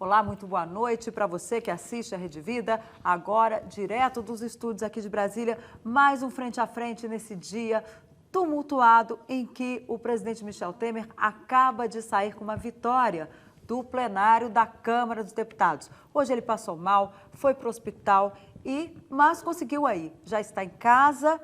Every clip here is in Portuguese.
Olá, muito boa noite para você que assiste a Rede Vida. Agora, direto dos estúdios aqui de Brasília, mais um frente a frente nesse dia tumultuado em que o presidente Michel Temer acaba de sair com uma vitória do plenário da Câmara dos Deputados. Hoje ele passou mal, foi para o hospital, mas conseguiu aí. Já está em casa,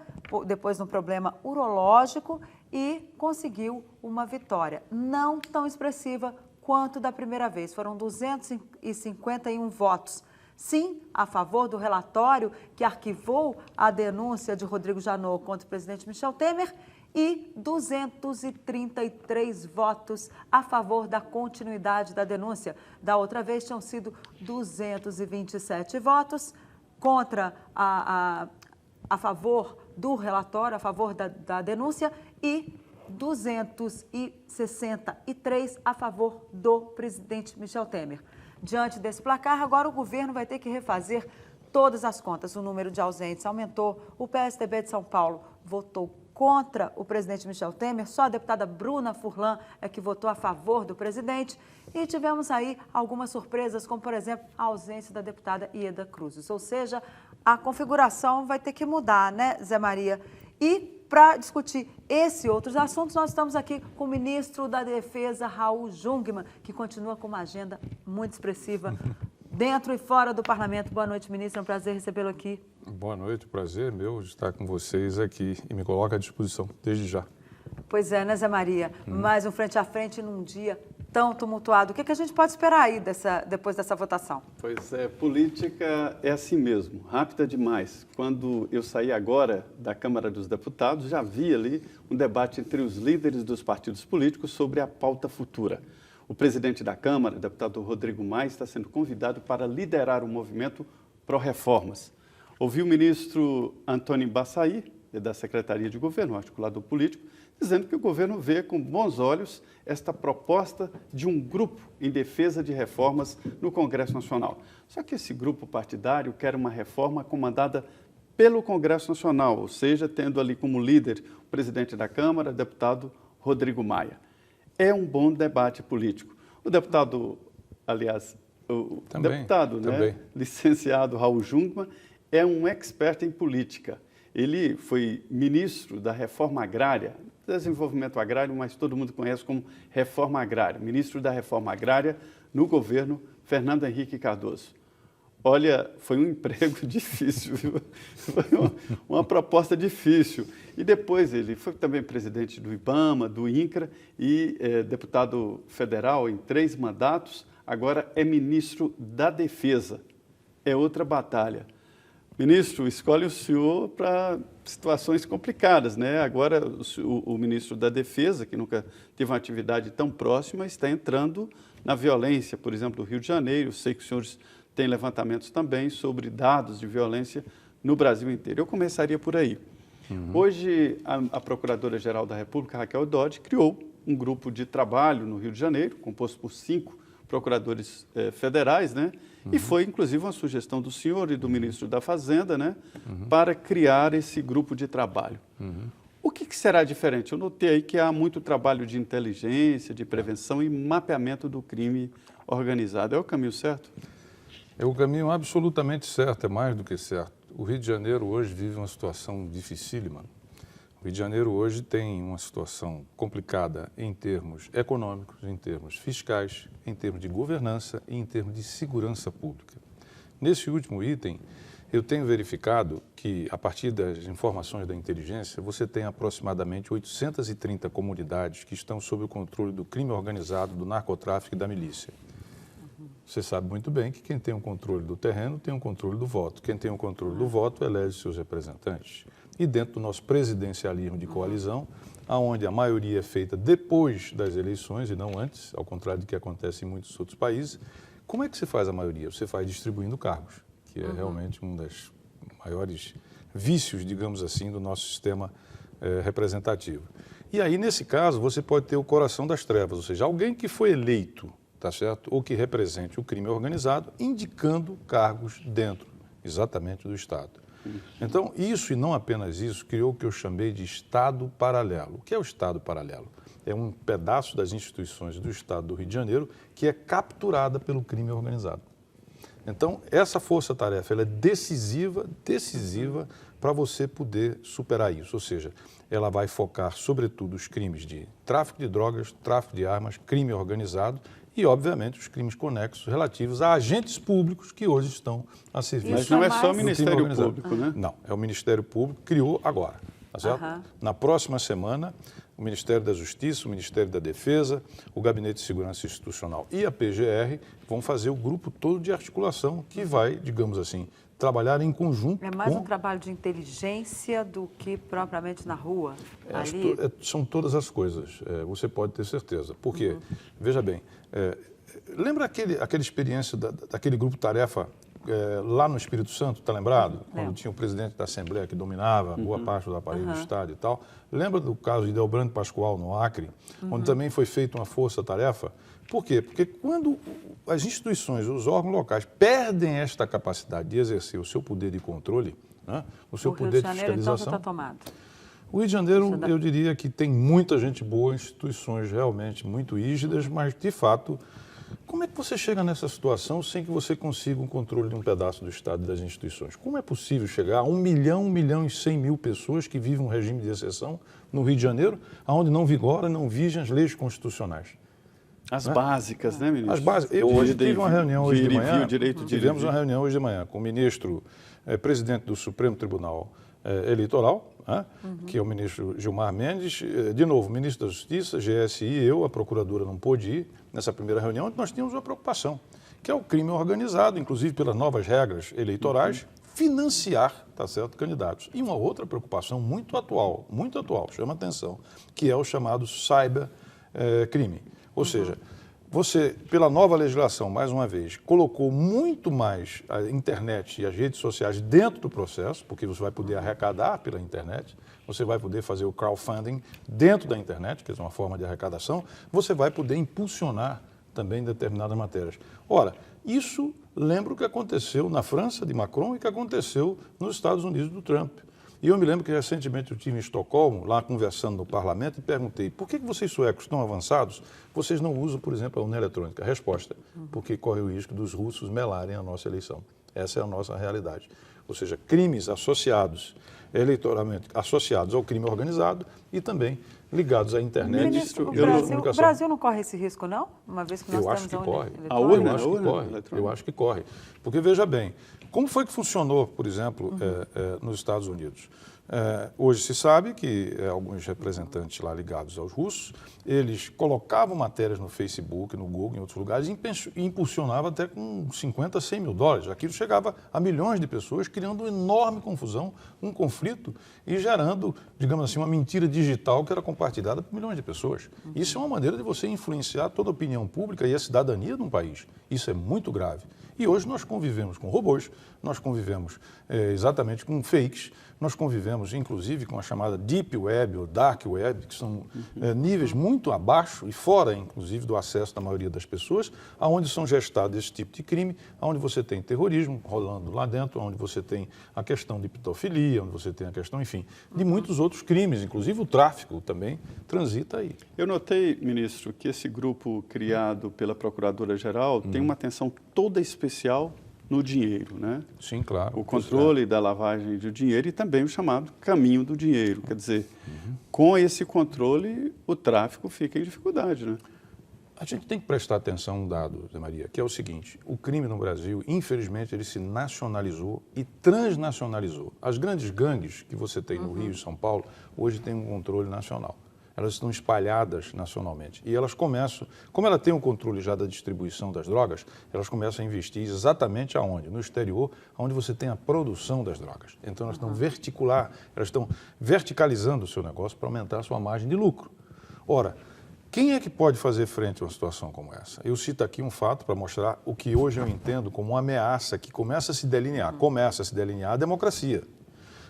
depois de um problema urológico, e conseguiu uma vitória não tão expressiva quanto da primeira vez. Foram 251 votos. Sim, a favor do relatório que arquivou a denúncia de Rodrigo Janot contra o presidente Michel Temer e 233 votos a favor da continuidade da denúncia. Da outra vez tinham sido 227 votos contra a favor do relatório, a favor da denúncia e 263 a favor do presidente Michel Temer. Diante desse placar, agora o governo vai ter que refazer todas as contas. O número de ausentes aumentou, o PSDB de São Paulo votou contra o presidente Michel Temer, só a deputada Bruna Furlan é que votou a favor do presidente, e tivemos aí algumas surpresas, como, por exemplo, a ausência da deputada Ieda Cruzes. Ou seja, a configuração vai ter que mudar, né, Zé Maria? E para discutir esse e outros assuntos, nós estamos aqui com o ministro da Defesa, Raul Jungmann, que continua com uma agenda muito expressiva dentro e fora do parlamento. Boa noite, ministro. É um prazer recebê-lo aqui. Boa noite, prazer meu de estar com vocês aqui e me coloco à disposição desde já. Pois é, né, Zé Maria? Mais um frente a frente num dia tão tumultuado. O que a gente pode esperar aí depois dessa votação? Pois é, política é assim mesmo, rápida demais. Quando eu saí agora da Câmara dos Deputados, já vi ali um debate entre os líderes dos partidos políticos sobre a pauta futura. O presidente da Câmara, o deputado Rodrigo Maia, está sendo convidado para liderar o movimento pró-reformas. Ouvi o ministro Antônio Baçaí, da Secretaria de Governo, articulador político, dizendo que o governo vê com bons olhos esta proposta de um grupo em defesa de reformas no Congresso Nacional. Só que esse grupo partidário quer uma reforma comandada pelo Congresso Nacional, ou seja, tendo ali como líder o presidente da Câmara, deputado Rodrigo Maia. É um bom debate político. O deputado, aliás, licenciado Raul Jungmann, é um expert em política. Ele foi ministro da Reforma Agrária, Desenvolvimento Agrário, mas todo mundo conhece como Reforma Agrária, ministro da Reforma Agrária no governo Fernando Henrique Cardoso. Olha, foi um emprego difícil, viu? Foi uma proposta difícil. E depois ele foi também presidente do IBAMA, do INCRA e deputado federal em 3 mandatos, agora é ministro da Defesa. É outra batalha. Ministro, escolhe o senhor para situações complicadas, né? Agora, o ministro da Defesa, que nunca teve uma atividade tão próxima, está entrando na violência, por exemplo, do Rio de Janeiro. Eu sei que os senhores têm levantamentos também sobre dados de violência no Brasil inteiro. Eu começaria por aí. Hoje, a Procuradora-Geral da República, Raquel Dodge, criou um grupo de trabalho no Rio de Janeiro, composto por 5 procuradores federais, né? E foi, inclusive, uma sugestão do senhor e do ministro da Fazenda, né? Para criar esse grupo de trabalho. O que será diferente? Eu notei aí que há muito trabalho de inteligência, de prevenção e mapeamento do crime organizado. É o caminho certo? É o caminho absolutamente certo, é mais do que certo. O Rio de Janeiro hoje vive uma situação dificílima. O Rio de Janeiro hoje tem uma situação complicada em termos econômicos, em termos fiscais, em termos de governança e em termos de segurança pública. Nesse último item, eu tenho verificado que, a partir das informações da inteligência, você tem aproximadamente 830 comunidades que estão sob o controle do crime organizado, do narcotráfico e da milícia. Você sabe muito bem que quem tem o controle do terreno tem o controle do voto. Quem tem o controle do voto elege seus representantes. E dentro do nosso presidencialismo de coalizão, onde a maioria é feita depois das eleições e não antes, ao contrário do que acontece em muitos outros países, como é que se faz a maioria? Você faz distribuindo cargos, que é realmente um dos maiores vícios, digamos assim, do nosso sistema representativo. E aí, nesse caso, você pode ter o coração das trevas, ou seja, alguém que foi eleito, tá certo? Ou que represente o crime organizado, indicando cargos dentro, exatamente, do Estado. Então, isso e não apenas isso, criou o que eu chamei de Estado paralelo. O que é o Estado paralelo? É um pedaço das instituições do Estado do Rio de Janeiro que é capturada pelo crime organizado. Então, essa força-tarefa ela é decisiva para você poder superar isso. Ou seja, ela vai focar, sobretudo, os crimes de tráfico de drogas, tráfico de armas, crime organizado e, obviamente, os crimes conexos relativos a agentes públicos que hoje estão a serviço. Mas não é só o Ministério Público, né? Não, é o Ministério Público que criou agora. Tá certo? Na próxima semana, o Ministério da Justiça, o Ministério da Defesa, o Gabinete de Segurança Institucional e a PGR vão fazer o grupo todo de articulação que vai, digamos assim, trabalhar em conjunto. É mais um trabalho de inteligência do que propriamente na rua? Ali? São todas as coisas, você pode ter certeza. Porque, veja bem, lembra aquela experiência daquele grupo tarefa lá no Espírito Santo, está lembrado? Quando tinha o presidente da Assembleia que dominava boa parte do aparelho do Estado e tal. Lembra do caso de Delbrando Pascoal, no Acre, onde também foi feita uma força-tarefa? Por quê? Porque quando as instituições, os órgãos locais perdem esta capacidade de exercer o seu poder de controle, né, o seu poder de fiscalização... Então, já está tomado. O Rio de Janeiro, eu diria que tem muita gente boa, instituições realmente muito rígidas, mas, de fato, como é que você chega nessa situação sem que você consiga um controle de um pedaço do Estado e das instituições? Como é possível chegar a 1 milhão e 100 mil pessoas que vivem um regime de exceção no Rio de Janeiro, onde não vigora, não vigem as leis constitucionais? As básicas, né, ministro? As básicas. Eu hoje tive uma reunião hoje de manhã, tivemos uma reunião hoje de manhã com o ministro, presidente do Supremo Tribunal Eleitoral, que é o ministro Gilmar Mendes, de novo, ministro da Justiça, GSI, eu, a procuradora não pôde ir nessa primeira reunião, onde nós tínhamos uma preocupação, que é o crime organizado, inclusive pelas novas regras eleitorais, financiar, tá certo, candidatos. E uma outra preocupação muito atual, chama atenção, que é o chamado cybercrime. Ou seja, você, pela nova legislação, mais uma vez, colocou muito mais a internet e as redes sociais dentro do processo, porque você vai poder arrecadar pela internet, você vai poder fazer o crowdfunding dentro da internet, que é uma forma de arrecadação, você vai poder impulsionar também determinadas matérias. Ora, isso lembra o que aconteceu na França, de Macron, e que aconteceu nos Estados Unidos, do Trump. E eu me lembro que recentemente eu estive em Estocolmo, lá conversando no parlamento, e perguntei, por que vocês suecos tão avançados, vocês não usam, por exemplo, a urna eletrônica? Resposta, porque corre o risco dos russos melarem a nossa eleição. Essa é a nossa realidade. Ou seja, crimes associados, eleitoralmente associados ao crime organizado e também ligados à internet. Ministro, o Brasil não corre esse risco, não? Uma vez que nós temos a urna eu acho que corre. Porque, veja bem, como foi que funcionou, por exemplo, nos Estados Unidos? Hoje se sabe que alguns representantes lá ligados aos russos, eles colocavam matérias no Facebook, no Google, em outros lugares, e impulsionavam até com 50, 100 mil dólares. Aquilo chegava a milhões de pessoas, criando uma enorme confusão, um conflito e gerando, digamos assim, uma mentira digital que era compartilhada por milhões de pessoas. Isso é uma maneira de você influenciar toda a opinião pública e a cidadania de um país. Isso é muito grave. E hoje nós convivemos com robôs, nós convivemos exatamente com fakes, nós convivemos inclusive com a chamada Deep Web ou Dark Web, que são níveis muito abaixo e fora, inclusive, do acesso da maioria das pessoas, aonde são gestados esse tipo de crime, aonde você tem terrorismo rolando lá dentro, onde você tem a questão de pedofilia, onde você tem a questão, enfim, de muitos outros crimes, inclusive o tráfico também transita aí. Eu notei, ministro, que esse grupo criado pela Procuradora-Geral tem uma atenção toda especial no dinheiro, né? Sim, claro. O controle da lavagem de dinheiro e também o chamado caminho do dinheiro. Quer dizer, com esse controle, o tráfico fica em dificuldade, né? A gente tem que prestar atenção a um dado, Zé Maria, que é o seguinte: o crime no Brasil, infelizmente, ele se nacionalizou e transnacionalizou. As grandes gangues que você tem no Rio e São Paulo, hoje têm um controle nacional. Elas estão espalhadas nacionalmente. E elas começam, como ela tem um controle já da distribuição das drogas, elas começam a investir exatamente aonde? No exterior, onde você tem a produção das drogas. Então elas estão verticalizando o seu negócio para aumentar a sua margem de lucro. Ora, quem é que pode fazer frente a uma situação como essa? Eu cito aqui um fato para mostrar o que hoje eu entendo como uma ameaça que começa a se delinear a democracia.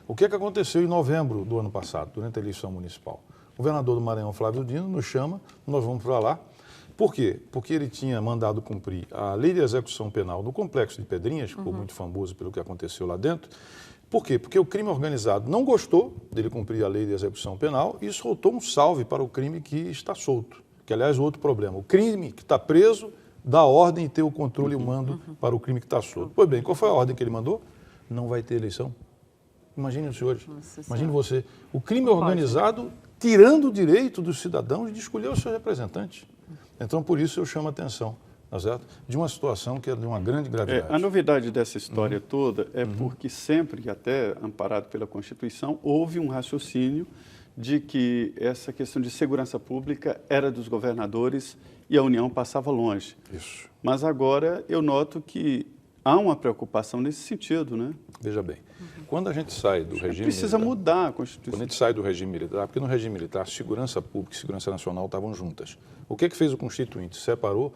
O que aconteceu em novembro do ano passado, durante a eleição municipal? O governador do Maranhão, Flávio Dino, nos chama, nós vamos para lá. Por quê? Porque ele tinha mandado cumprir a lei de execução penal do Complexo de Pedrinhas, que ficou muito famoso pelo que aconteceu lá dentro, Por quê? Porque o crime organizado não gostou dele cumprir a lei de execução penal e soltou um salve para o crime que está solto. Que, aliás, é outro problema. O crime que está preso dá ordem e tem o controle e o mando para o crime que está solto. Pois bem, qual foi a ordem que ele mandou? Não vai ter eleição. Imagine os senhores, imagine você. O crime organizado tirando o direito dos cidadãos de escolher os seus representantes. Então, por isso eu chamo a atenção, tá certo? De uma situação que é de uma grande gravidade. A novidade dessa história toda é porque sempre, até amparado pela Constituição, houve um raciocínio de que essa questão de segurança pública era dos governadores e a União passava longe. Isso. Mas agora eu noto que há uma preocupação nesse sentido, né? Veja bem, quando a gente sai do regime precisa militar, mudar a Constituição. Quando a gente sai do regime militar, porque no regime militar, segurança pública e segurança nacional estavam juntas. O que fez o Constituinte? Separou,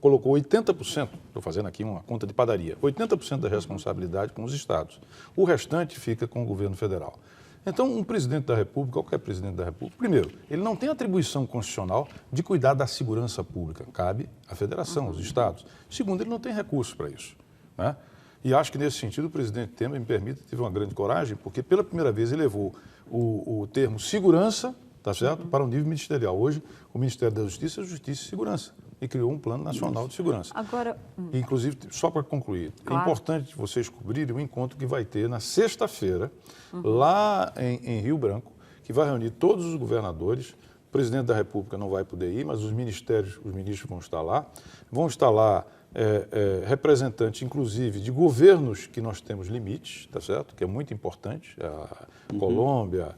colocou 80%, estou fazendo aqui uma conta de padaria, 80% da responsabilidade com os estados. O restante fica com o governo federal. Então, um presidente da República, qualquer presidente da República, primeiro, ele não tem atribuição constitucional de cuidar da segurança pública. Cabe à federação, aos estados. Segundo, ele não tem recursos para isso, né? E acho que, nesse sentido, o presidente Temer, me permita, teve uma grande coragem, porque pela primeira vez ele levou o termo segurança, tá certo, para o nível ministerial. Hoje, o Ministério da Justiça é Justiça e Segurança e criou um Plano Nacional de Segurança. Agora, inclusive, só para concluir, claro, é importante vocês cobrirem o encontro que vai ter na sexta-feira, lá em Rio Branco, que vai reunir todos os governadores. O presidente da República não vai poder ir, mas os ministros vão estar lá. Vão estar lá representantes, inclusive, de governos que nós temos limites, tá certo? Que é muito importante. Colômbia,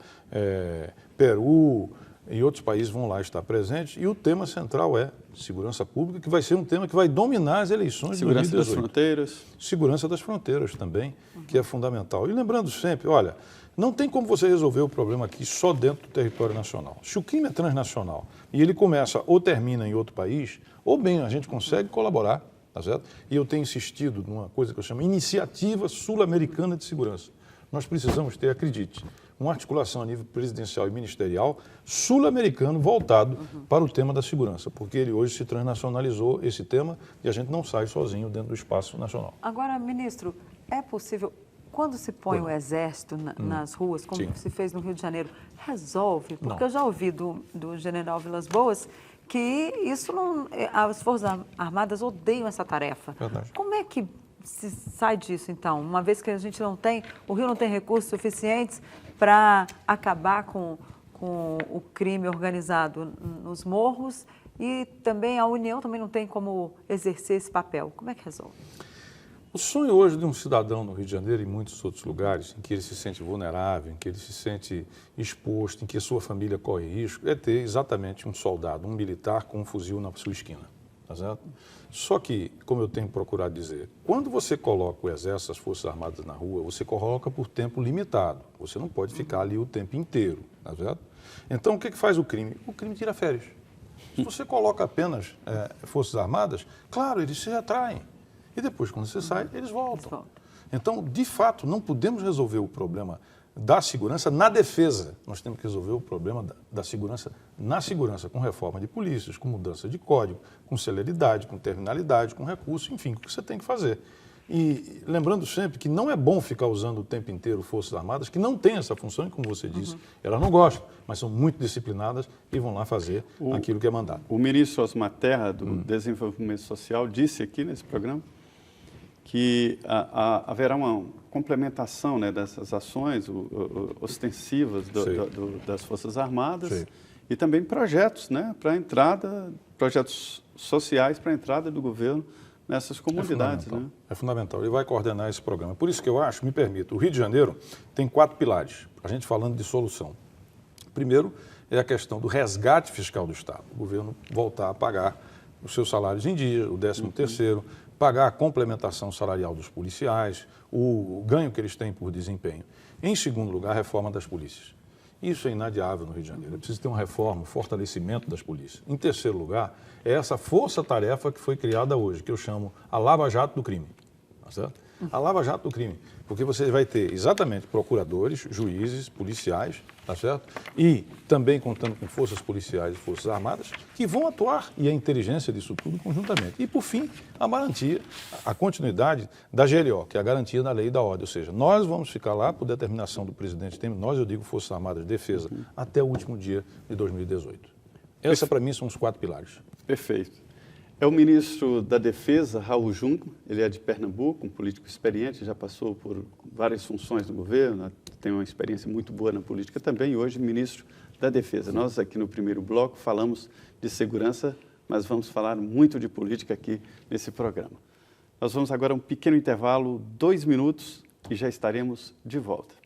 Peru e outros países vão lá estar presentes. E o tema central é segurança pública, que vai ser um tema que vai dominar as eleições de 2018. Segurança das fronteiras. Segurança das fronteiras também, que é fundamental. E lembrando sempre, olha, não tem como você resolver o problema aqui só dentro do território nacional. Se o crime é transnacional e ele começa ou termina em outro país, ou bem a gente consegue colaborar, tá certo? E eu tenho insistido numa coisa que eu chamo Iniciativa Sul-Americana de Segurança. Nós precisamos ter, acredite, uma articulação a nível presidencial e ministerial sul-americano voltado para o tema da segurança, porque ele hoje se transnacionalizou, esse tema, e a gente não sai sozinho dentro do espaço nacional. Agora, ministro, é possível, quando se põe o Exército nas ruas, como se fez no Rio de Janeiro, resolve? Porque eu já ouvi do general Vilas Boas que isso não, as Forças Armadas odeiam essa tarefa. Verdade. Como é que se sai disso, então? Uma vez que a gente não tem, o Rio não tem recursos suficientes para acabar com o crime organizado nos morros e também a União também não tem como exercer esse papel. Como é que resolve? O sonho hoje de um cidadão no Rio de Janeiro e em muitos outros lugares, em que ele se sente vulnerável, em que ele se sente exposto, em que a sua família corre risco, é ter exatamente um soldado, um militar com um fuzil na sua esquina. Tá certo? Só que, como eu tenho procurado dizer, quando você coloca o Exército, as Forças Armadas na rua, você coloca por tempo limitado. Você não pode ficar ali o tempo inteiro. Tá certo? Então, o que faz o crime? O crime tira férias. Se você coloca apenas Forças Armadas, claro, eles se retraem. E depois, quando você sai, eles voltam. Então, de fato, não podemos resolver o problema da segurança na defesa. Nós temos que resolver o problema da segurança na segurança, com reforma de polícias, com mudança de código, com celeridade, com terminalidade, com recurso, enfim, o que você tem que fazer. E lembrando sempre que não é bom ficar usando o tempo inteiro Forças Armadas, que não têm essa função, e como você disse, elas não gostam, mas são muito disciplinadas e vão lá fazer aquilo que é mandado. O ministro Osmar Terra, do Desenvolvimento Social, disse aqui nesse programa que haverá uma complementação, né, dessas ações ostensivas das Forças Armadas. Sim. E também projetos, né, para entrada, projetos sociais para a entrada do governo nessas comunidades. É fundamental. Ele vai coordenar esse programa. Por isso que eu acho, me permito, o Rio de Janeiro tem 4 pilares, a gente falando de solução. Primeiro é a questão do resgate fiscal do Estado. O governo voltar a pagar os seus salários em dia, o 13º, pagar a complementação salarial dos policiais, o ganho que eles têm por desempenho. Em segundo lugar, a reforma das polícias. Isso é inadiável no Rio de Janeiro. É preciso ter uma reforma, um fortalecimento das polícias. Em terceiro lugar, é essa força-tarefa que foi criada hoje, que eu chamo a Lava Jato do crime. Tá certo? a Lava Jato do crime, porque você vai ter exatamente procuradores, juízes, policiais, tá certo? E também contando com forças policiais e forças armadas que vão atuar, e a inteligência disso tudo conjuntamente. E, por fim, a garantia, a continuidade da GLO, que é a garantia da lei e da ordem, ou seja, nós vamos ficar lá por determinação do presidente Temer, nós, eu digo Forças Armadas de Defesa, até o último dia de 2018. Essa, para mim, são os 4 pilares. Perfeito. É o ministro da Defesa, Raul Jungmann, ele é de Pernambuco, um político experiente, já passou por várias funções no governo, tem uma experiência muito boa na política também, e hoje ministro da Defesa. Nós aqui no primeiro bloco falamos de segurança, mas vamos falar muito de política aqui nesse programa. Nós vamos agora a um pequeno intervalo, 2 minutos, e já estaremos de volta.